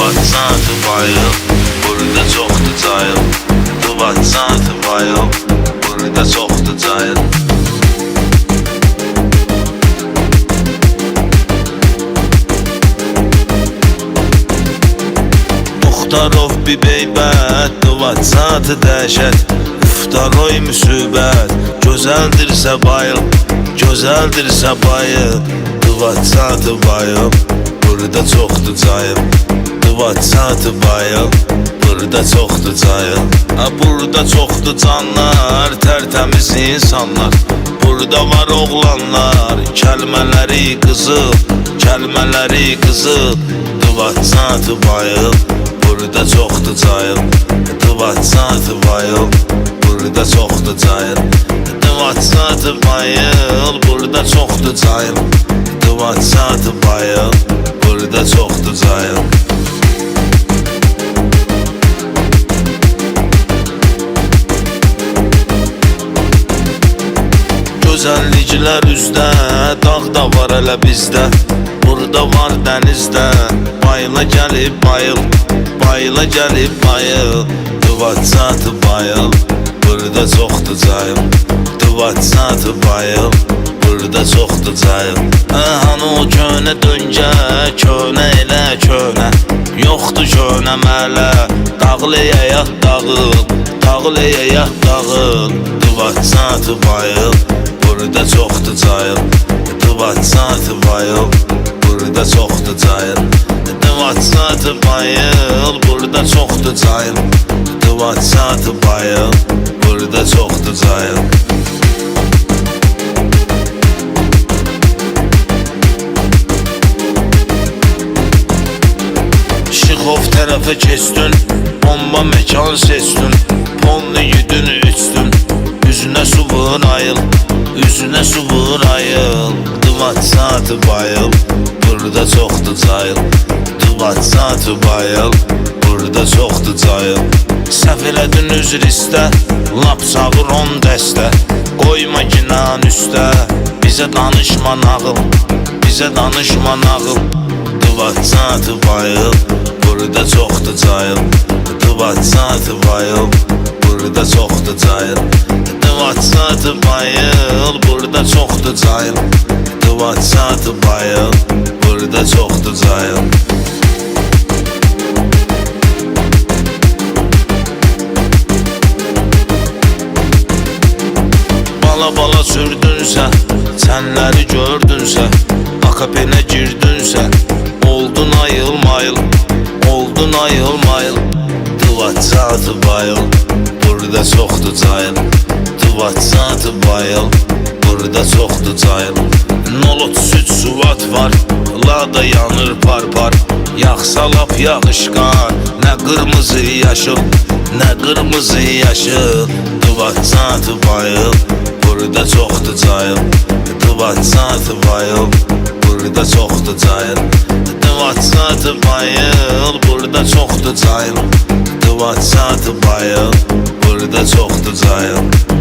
WhatsApp'ı bayıl, burada çoxdu cayıl. WhatsApp'ı bayıl, burada çoxdu cayıl. Muxtarov bir beybət, WhatsApp'ı dəhşət. Uftaroy müsibət, gözəldirsə bayıl, gözəldirsə bayıl. WhatsApp'ı bayıl, burada çoxdu cayıl. WhatsApp'ı bayıl, burada çoxdu cayıl. Burada çoxdu canlar, tərtəmiz insanlar. Burada var oğlanlar, kəlmələri qızıl, kəlmələri qızıl. WhatsApp'ı bayıl, burada çoxdu cayıl. WhatsApp'ı bayıl, burada çoxdu cayıl. WhatsApp'ı bayıl, burada çoxdu cayıl. WhatsApp'ı bayıl, burada çoxdu cayıl. Gözəlliklər üzdə, dağ da var hələ bizdə. Burada var dənizdə, bayıla gəlib bayıl, bayıla gəlib bayıl. WhatsApp'ı bayıl, burada çoxdu cayıl. WhatsApp'ı bayıl, burada çoxdu cayıl. Hanı o könə döngə, könə elə könə. Yoxdur könə mələ, dağlayayaq dağıl, dağlayayaq dağıl. WhatsApp'ı bayıl, burada çoxdu cayıl. WhatsApp'ı bayıl, burada çoxdu cayıl. WhatsApp'ı bayıl, burada çoxdu cayıl. WhatsApp'ı bayıl, burada çoxdu cayıl. Şıxov tərəfə keçdin, bomba məkan seçdin. Ponlu yedin üçdün, üzünə su vur ayıl, üzünə su vur ayıl. WhatsApp'ı bayıl, burada çoxdu cayıl. WhatsApp'ı bayıl, burada çoxdu cayıl. Səhv elədin üzr istə, lap çağır 10 dəstə. Qoyma ginan üstə, bizə danışma nağıl, bizə danışma nağıl. WhatsApp'ı bayıl, burada çoxdu cayıl. WhatsApp'ı bayıl, burada çoxdu cayıl. WhatsApp'ı bayıl, burada çoxdu cayıl. WhatsApp'ı bayıl, burada çoxdu cayıl. Bala sürdünsə, sənləri gördünsə, AKP-nə girdünsə, oldun ayıl mayıl, oldun ayıl mayıl. WhatsApp'ı bayıl, burada çoxdu cayıl. WhatsApp'ı bayıl, burada çoxdu cayıl. Nolot süt suvat var, lada yanır par par. Yaxsa lap yağışqar, nə qırmızı yaşıl, nə qırmızı yaşıl. WhatsApp'ı bayıl, burada çoxdu cayıl. WhatsApp'ı bayıl, burada çoxdu cayıl. WhatsApp'ı bayıl, burada çoxdu cayıl. WhatsApp'ı bayıl, burada çoxdu cayıl.